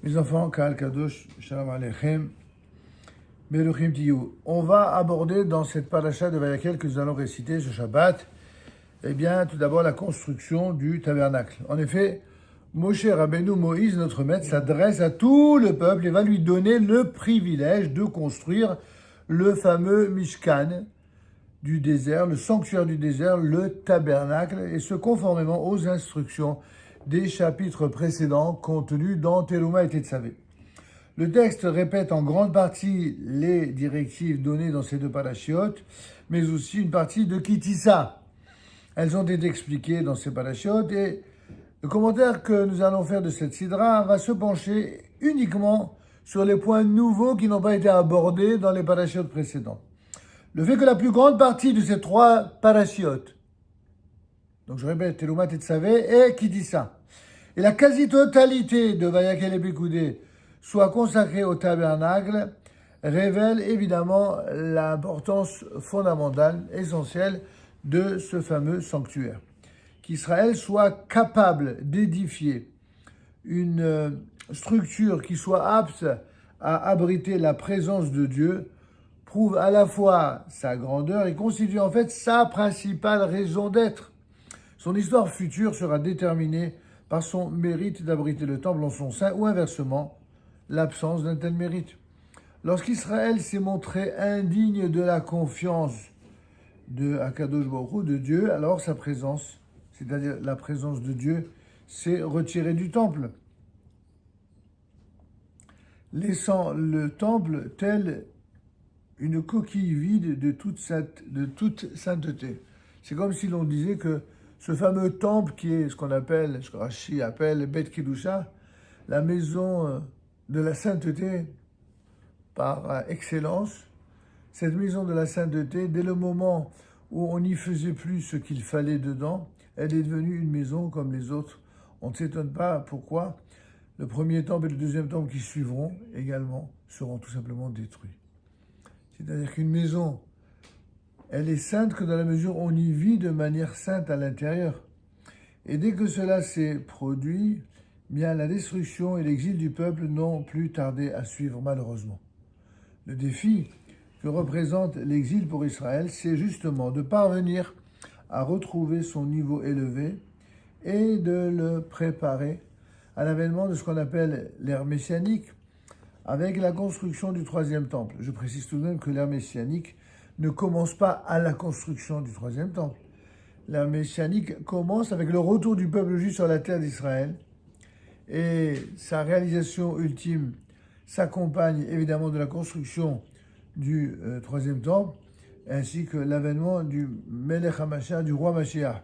Mes enfants, Kal Kadosh, Shalom Aleichem, Beruchim Tiyou. On va aborder dans cette paracha de Vayakel que nous allons réciter ce Shabbat, eh bien, tout d'abord la construction du tabernacle. En effet, Moshe Rabbeinu Moïse, notre maître, s'adresse à tout le peuple et va lui donner le privilège de construire le fameux Mishkan du désert, le sanctuaire du désert, le tabernacle, et ce conformément aux instructions des chapitres précédents contenus dans Teruma et Tetzavé. Le texte répète en grande partie les directives données dans ces deux parachiotes, mais aussi une partie de Kitissa. Elles ont été expliquées dans ces parachiotes et le commentaire que nous allons faire de cette sidra va se pencher uniquement sur les points nouveaux qui n'ont pas été abordés dans les parachiotes précédents. Le fait que la plus grande partie de ces trois parachiotes, donc je répète, Teruma, Tetzavé et Kitissa, et la quasi-totalité de Vayakel et Pekoudé soit consacrée au tabernacle, révèle évidemment l'importance fondamentale, essentielle de ce fameux sanctuaire. Qu'Israël soit capable d'édifier une structure qui soit apte à abriter la présence de Dieu prouve à la fois sa grandeur et constitue en fait sa principale raison d'être. Son histoire future sera déterminée par son mérite d'abriter le temple en son sein ou inversement, l'absence d'un tel mérite. Lorsqu'Israël s'est montré indigne de la confiance de Akadosh Baruch Hu, de Dieu, alors sa présence, c'est-à-dire la présence de Dieu, s'est retirée du temple, laissant le temple tel une coquille vide de toute sainteté. C'est comme si l'on disait que ce fameux temple qui est ce qu'on appelle, ce que Rashi appelle Bet Kedusha, la maison de la sainteté par excellence, cette maison de la sainteté, dès le moment où on n'y faisait plus ce qu'il fallait dedans, elle est devenue une maison comme les autres. On ne s'étonne pas pourquoi le premier temple et le deuxième temple qui suivront également seront tout simplement détruits. C'est-à-dire qu'une maison, elle est sainte que dans la mesure où on y vit de manière sainte à l'intérieur. Et dès que cela s'est produit, bien la destruction et l'exil du peuple n'ont plus tardé à suivre malheureusement. Le défi que représente l'exil pour Israël, c'est justement de parvenir à retrouver son niveau élevé et de le préparer à l'avènement de ce qu'on appelle l'ère messianique, avec la construction du troisième temple. Je précise tout de même que l'ère messianique ne commence pas à la construction du troisième temple. L'ère messianique commence avec le retour du peuple juif sur la terre d'Israël et sa réalisation ultime s'accompagne évidemment de la construction du troisième temple ainsi que l'avènement du Melech HaMashiach, du roi Mashiach.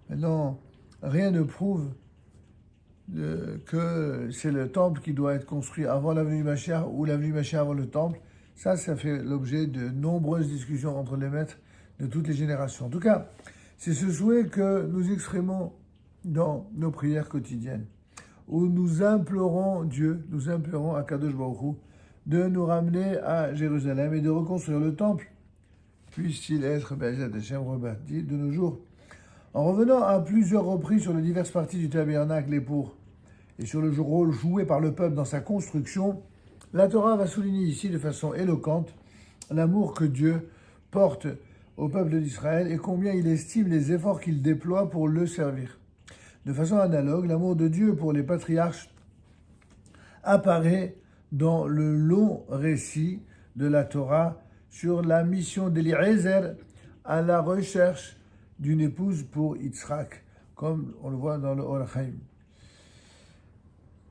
Maintenant, rien ne prouve que c'est le temple qui doit être construit avant l'avenue du Mashiach ou l'avenue du Mashiach avant le temple. Ça fait l'objet de nombreuses discussions entre les maîtres de toutes les générations. En tout cas, c'est ce souhait que nous exprimons dans nos prières quotidiennes, où nous implorons Dieu, nous implorons Akadosh Baruch Hu de nous ramener à Jérusalem et de reconstruire le temple, puisse-t-il être Be'ezrat Hashem rebâti de nos jours. En revenant à plusieurs reprises sur les diverses parties du tabernacle et sur le rôle joué par le peuple dans sa construction, la Torah va souligner ici de façon éloquente l'amour que Dieu porte au peuple d'Israël et combien il estime les efforts qu'il déploie pour le servir. De façon analogue, l'amour de Dieu pour les patriarches apparaît dans le long récit de la Torah sur la mission d'Eliezer à la recherche d'une épouse pour Yitzhak, comme on le voit dans le Or HaChaim.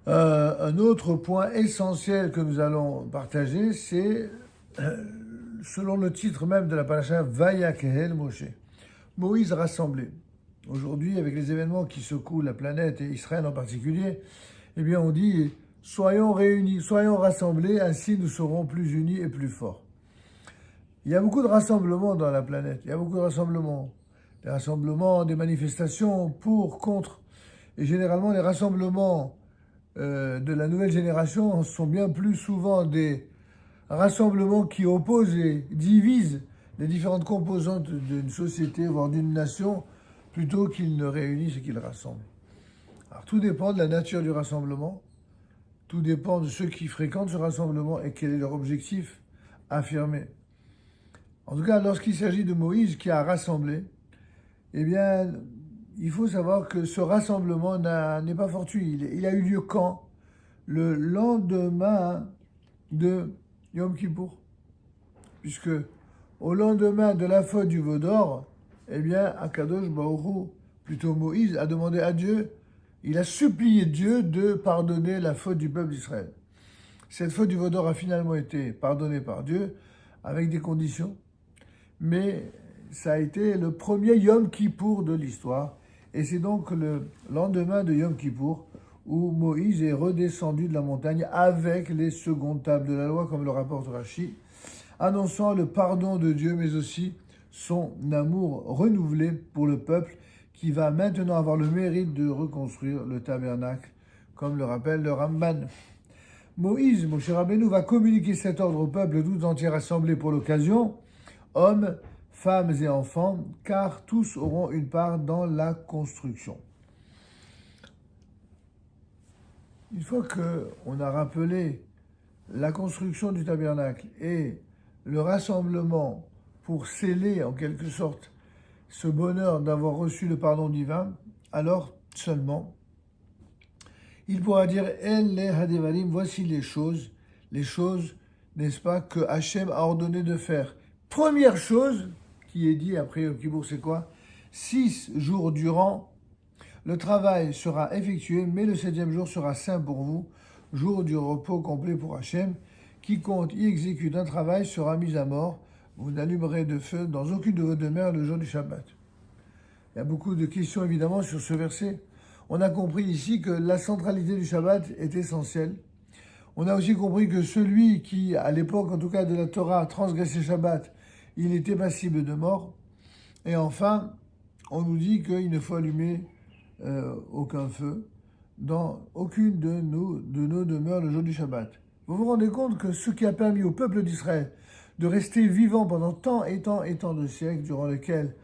Un autre point essentiel que nous allons partager, c'est, selon le titre même de la paracha, Vayakel Moshe. Moïse rassemblé. Aujourd'hui, avec les événements qui secouent la planète et Israël en particulier, eh bien on dit, soyons réunis, soyons rassemblés, ainsi nous serons plus unis et plus forts. Il y a beaucoup de rassemblements dans la planète, il y a beaucoup de rassemblements. Des rassemblements, des manifestations pour, contre. Et généralement, les rassemblements de la nouvelle génération sont bien plus souvent des rassemblements qui opposent et divisent les différentes composantes d'une société, voire d'une nation, plutôt qu'ils ne réunissent et qu'ils rassemblent. Alors tout dépend de la nature du rassemblement, Tout dépend de ceux qui fréquentent ce rassemblement et quel est leur objectif affirmé. En tout cas, lorsqu'il s'agit de Moïse qui a rassemblé, eh bien, il faut savoir que ce rassemblement n'est pas fortuit. Il a eu lieu quand? Le lendemain de Yom Kippour. Puisque au lendemain de la faute du veau d'or, eh bien, Akadosh Baruch Hu, plutôt Moïse, a demandé à Dieu, il a supplié Dieu de pardonner la faute du peuple d'Israël. Cette faute du veau d'or a finalement été pardonnée par Dieu avec des conditions, mais ça a été le premier Yom Kippour de l'histoire, et c'est donc le lendemain de Yom Kippour où Moïse est redescendu de la montagne avec les secondes tables de la loi, comme le rapporte Rashi, annonçant le pardon de Dieu, mais aussi son amour renouvelé pour le peuple, qui va maintenant avoir le mérite de reconstruire le tabernacle, comme le rappelle le Ramban. Moïse, Moshe Rabbeinu, va communiquer cet ordre au peuple tout entier rassemblé pour l'occasion, hommes, femmes et enfants, car tous auront une part dans la construction. Une fois qu'on a rappelé la construction du tabernacle et le rassemblement pour sceller en quelque sorte ce bonheur d'avoir reçu le pardon divin, alors seulement il pourra dire El le hadevarim, voici les choses, n'est-ce pas, que Hachem a ordonné de faire. Première chose qui est dit après Yom Kippour, c'est quoi? 6 jours durant, le travail sera effectué, mais le 7e jour sera saint pour vous, jour du repos complet pour Hachem. Quiconque y exécute un travail sera mis à mort. Vous n'allumerez de feu dans aucune de vos demeures le jour du Shabbat. Il y a beaucoup de questions évidemment sur ce verset. On a compris ici que la centralité du Shabbat est essentielle. On a aussi compris que celui qui, à l'époque en tout cas de la Torah, transgressait Shabbat, il était passible de mort. Et enfin, on nous dit qu'il ne faut allumer aucun feu dans aucune de nos demeures le jour du Shabbat. Vous vous rendez compte que ce qui a permis au peuple d'Israël de rester vivant pendant tant et tant et tant de siècles, durant lesquels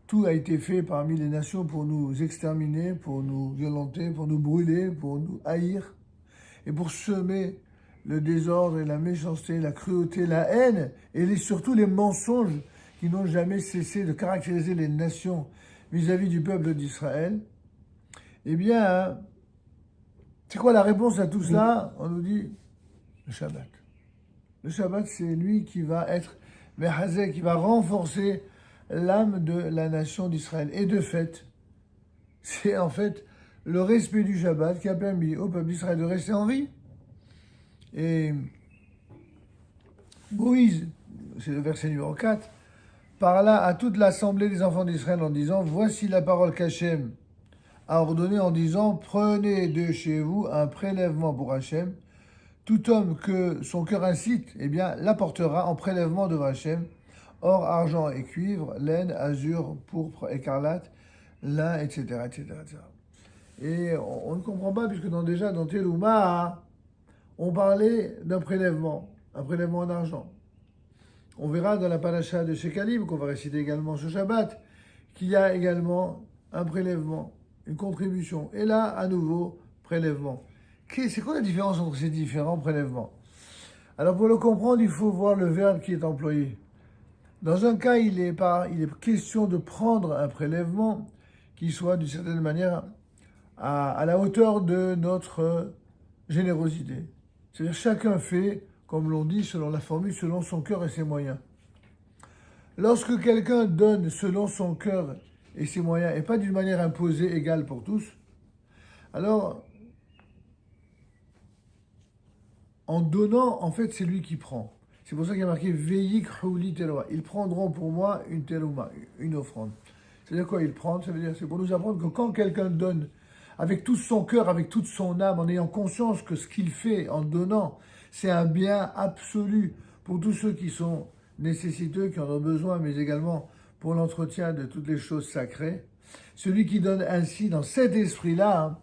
tout a été fait parmi les nations pour nous exterminer, pour nous violenter, pour nous brûler, pour nous haïr, et pour semer le désordre et la méchanceté, la cruauté, la haine, et surtout les mensonges qui n'ont jamais cessé de caractériser les nations vis-à-vis du peuple d'Israël. Eh bien, c'est quoi la réponse à tout cela? On nous dit le Shabbat. Le Shabbat, c'est lui qui va être Mehazek, qui va renforcer l'âme de la nation d'Israël. Et de fait, c'est en fait le respect du Shabbat qui a permis au peuple d'Israël de rester en vie. Et Moïse, c'est le verset numéro 4, parla à toute l'assemblée des enfants d'Israël en disant, voici la parole qu'Hachem a ordonnée en disant, prenez de chez vous un prélèvement pour Hachem. Tout homme que son cœur incite, eh bien, l'apportera en prélèvement devant Hachem, or, argent et cuivre, laine, azur, pourpre, écarlate, lin, etc., etc., etc. Et on ne comprend pas, puisque déjà dans Telouma, on parlait d'un prélèvement en argent. On verra dans la paracha de Shekalim, qu'on va réciter également ce Shabbat, qu'il y a également un prélèvement, une contribution. Et là, à nouveau, prélèvement. C'est quoi la différence entre ces différents prélèvements? Alors pour le comprendre, il faut voir le verbe qui est employé. Dans un cas, il est question de prendre un prélèvement qui soit d'une certaine manière à la hauteur de notre générosité. C'est-à-dire chacun fait, comme l'on dit, selon la formule, selon son cœur et ses moyens. Lorsque quelqu'un donne selon son cœur et ses moyens, et pas d'une manière imposée, égale pour tous, alors, en donnant, en fait, c'est lui qui prend. C'est pour ça qu'il y a marqué « Veillik houli telouma ». Ils prendront pour moi une telouma, une offrande. C'est-à-dire quoi, ils prennent? Ça veut dire, c'est pour nous apprendre que quand quelqu'un donne avec tout son cœur, avec toute son âme, en ayant conscience que ce qu'il fait en donnant, c'est un bien absolu pour tous ceux qui sont nécessiteux, qui en ont besoin, mais également pour l'entretien de toutes les choses sacrées. Celui qui donne ainsi, dans cet esprit-là,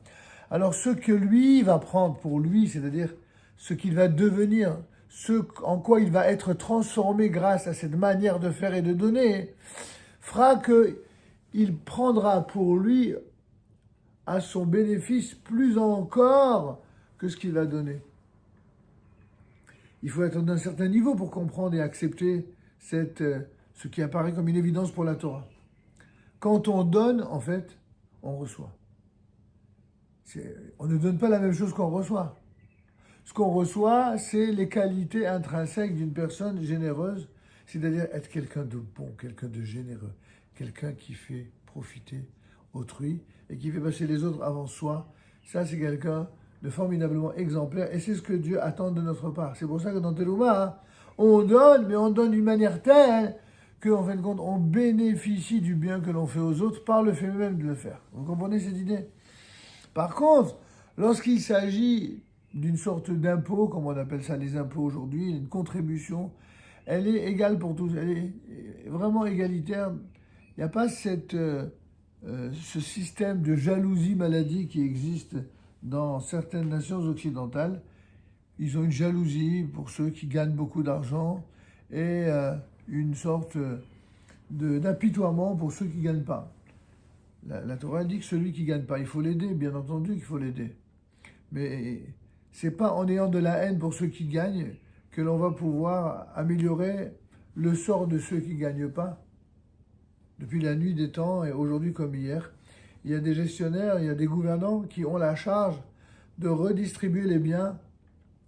alors ce que lui va prendre pour lui, c'est-à-dire ce qu'il va devenir, ce en quoi il va être transformé grâce à cette manière de faire et de donner, fera qu'il prendra pour lui à son bénéfice plus encore que ce qu'il va donner. Il faut être d'un certain niveau pour comprendre et accepter ce qui apparaît comme une évidence pour la Torah. Quand on donne, en fait, on reçoit. On ne donne pas la même chose qu'on reçoit. Ce qu'on reçoit, c'est les qualités intrinsèques d'une personne généreuse, c'est-à-dire être quelqu'un de bon, quelqu'un de généreux, quelqu'un qui fait profiter autrui et qui fait passer les autres avant soi. Ça, c'est quelqu'un de formidablement exemplaire et c'est ce que Dieu attend de notre part. C'est pour ça que dans Telouma, on donne, mais on donne d'une manière telle qu'en fin de compte, on bénéficie du bien que l'on fait aux autres par le fait même de le faire. Vous comprenez cette idée? Par contre, lorsqu'il s'agit d'une sorte d'impôt, comme on appelle ça les impôts aujourd'hui, une contribution, elle est égale pour tous, elle est vraiment égalitaire. Il n'y a pas ce système de jalousie maladie qui existe dans certaines nations occidentales. Ils ont une jalousie pour ceux qui gagnent beaucoup d'argent et une sorte d'apitoiement pour ceux qui ne gagnent pas. La Torah dit que celui qui ne gagne pas, il faut l'aider, bien entendu qu'il faut l'aider. Mais c'est pas en ayant de la haine pour ceux qui gagnent que l'on va pouvoir améliorer le sort de ceux qui ne gagnent pas. Depuis la nuit des temps et aujourd'hui comme hier, il y a des gestionnaires, il y a des gouvernants qui ont la charge de redistribuer les biens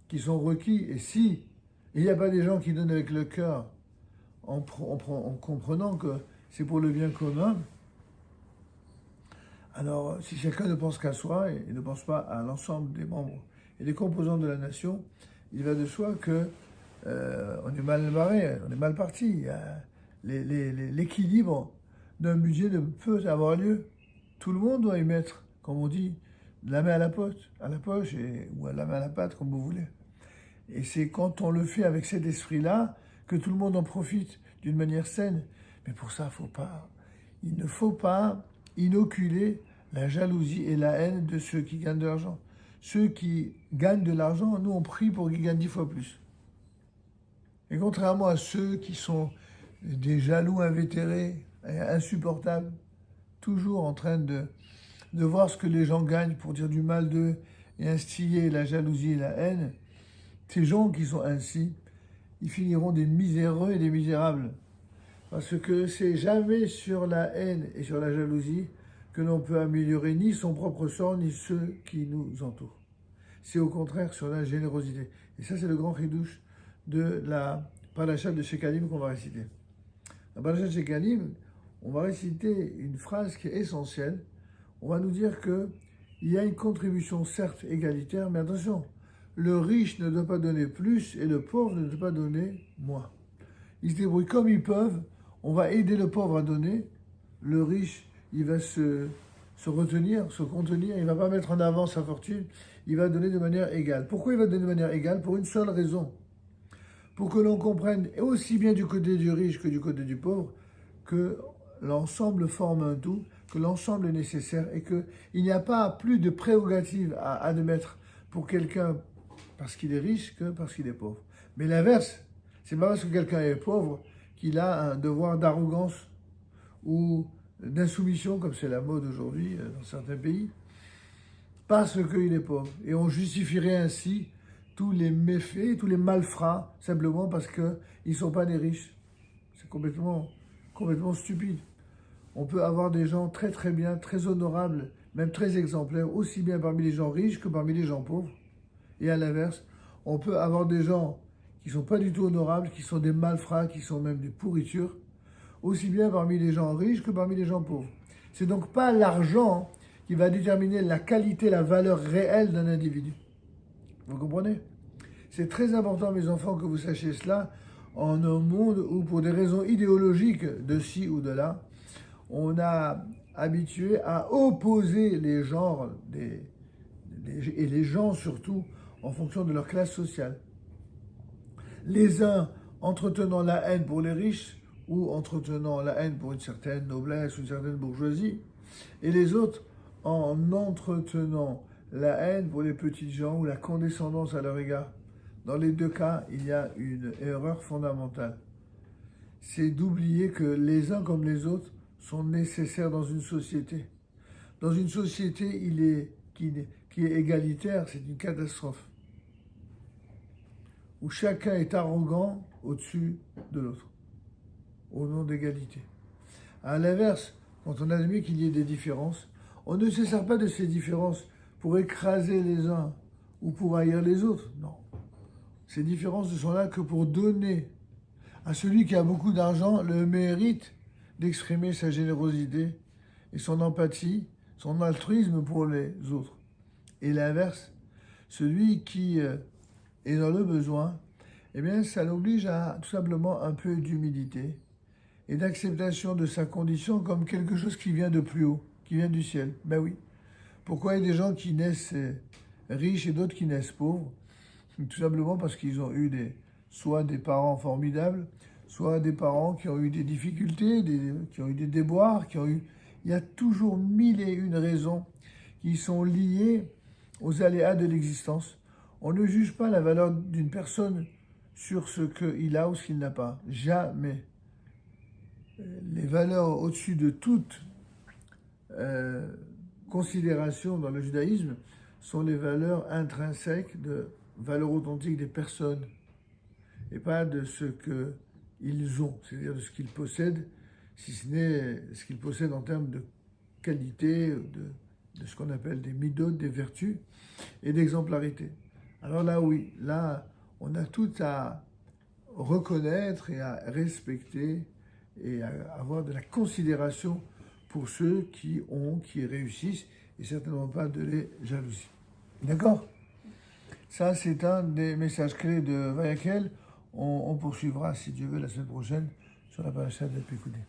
qui sont requis. Et si il n'y a pas des gens qui donnent avec le cœur en comprenant que c'est pour le bien commun, alors si chacun ne pense qu'à soi et ne pense pas à l'ensemble des membres et des composants de la nation, il va de soi que on est mal barré, on est mal parti. L'équilibre d'un budget ne peut avoir lieu. Tout le monde doit y mettre, comme on dit, la main à la poche, ou la main à la pâte, comme vous voulez. Et c'est quand on le fait avec cet esprit-là que tout le monde en profite d'une manière saine. Mais pour ça, il ne faut pas inoculer la jalousie et la haine de ceux qui gagnent de l'argent. Ceux qui gagnent de l'argent, nous on prie pour qu'ils gagnent 10 fois plus. Et contrairement à ceux qui sont des jaloux invétérés, insupportables, toujours en train de voir ce que les gens gagnent pour dire du mal d'eux et instiller la jalousie et la haine, ces gens qui sont ainsi, ils finiront des miséreux et des misérables. Parce que c'est jamais sur la haine et sur la jalousie que l'on peut améliorer ni son propre sort, ni ceux qui nous entourent. C'est au contraire sur la générosité. Et ça, c'est le grand chidouche de la paracha de Shekalim qu'on va réciter. La paracha de Shekalim, on va réciter une phrase qui est essentielle. On va nous dire qu'il y a une contribution certes égalitaire, mais attention, le riche ne doit pas donner plus et le pauvre ne doit pas donner moins. Ils se débrouillent comme ils peuvent. On va aider le pauvre à donner. Le riche, il va se retenir, se contenir. Il ne va pas mettre en avant sa fortune. Il va donner de manière égale. Pourquoi il va donner de manière égale? Pour une seule raison. Pour que l'on comprenne aussi bien du côté du riche que du côté du pauvre que l'ensemble forme un tout, que l'ensemble est nécessaire et qu'il n'y a pas plus de prérogative à admettre pour quelqu'un parce qu'il est riche que parce qu'il est pauvre. Mais l'inverse, c'est pas parce que quelqu'un est pauvre qu'il a un devoir d'arrogance ou d'insoumission, comme c'est la mode aujourd'hui dans certains pays, parce qu'il est pauvre. Et on justifierait ainsi tous les méfaits, tous les malfrats, simplement parce qu'ils ne sont pas des riches. C'est complètement stupide. On peut avoir des gens très très bien, très honorables, même très exemplaires, aussi bien parmi les gens riches que parmi les gens pauvres. Et à l'inverse, on peut avoir des gens qui ne sont pas du tout honorables, qui sont des malfrats, qui sont même des pourritures, aussi bien parmi les gens riches que parmi les gens pauvres. C'est donc pas l'argent qui va déterminer la qualité, la valeur réelle d'un individu. Vous comprenez? C'est très important, mes enfants, que vous sachiez cela, en un monde où, pour des raisons idéologiques de ci ou de là, on a habitué à opposer les genres et les gens surtout en fonction de leur classe sociale. Les uns entretenant la haine pour les riches ou entretenant la haine pour une certaine noblesse ou une certaine bourgeoisie, et les autres en entretenant la haine pour les petites gens ou la condescendance à leur égard. Dans les deux cas, il y a une erreur fondamentale. C'est d'oublier que les uns comme les autres sont nécessaires dans une société. Dans une société qui est égalitaire, c'est une catastrophe. Où chacun est arrogant au-dessus de l'autre, au nom d'égalité. À l'inverse, quand on admet qu'il y ait des différences, on ne se sert pas de ces différences pour écraser les uns ou pour haïr les autres. Non. Ces différences ne sont là que pour donner à celui qui a beaucoup d'argent le mérite d'exprimer sa générosité et son empathie, son altruisme pour les autres. Et l'inverse, celui qui est dans le besoin, eh bien, ça l'oblige à tout simplement un peu d'humilité et d'acceptation de sa condition comme quelque chose qui vient de plus haut, qui vient du ciel. Ben oui. Pourquoi il y a des gens qui naissent riches et d'autres qui naissent pauvres? Tout simplement parce qu'ils ont eu soit des parents formidables, soit des parents qui ont eu des difficultés, qui ont eu des déboires, Il y a toujours 1001 raisons qui sont liées aux aléas de l'existence. On ne juge pas la valeur d'une personne sur ce qu'il a ou ce qu'il n'a pas. Jamais. Les valeurs au-dessus de toute considération dans le judaïsme sont les valeurs intrinsèques de valeurs authentiques des personnes et pas de ce qu'ils ont, c'est-à-dire de ce qu'ils possèdent, si ce n'est ce qu'ils possèdent en termes de qualité, de ce qu'on appelle des midot, des vertus et d'exemplarité. Alors là, oui, là, on a tout à reconnaître et à respecter et à avoir de la considération pour ceux qui réussissent, et certainement pas de les jalousies. D'accord? Ça, c'est un des messages clés de Vayakel. On poursuivra, si Dieu veut, la semaine prochaine sur la paracha de Pécoudé.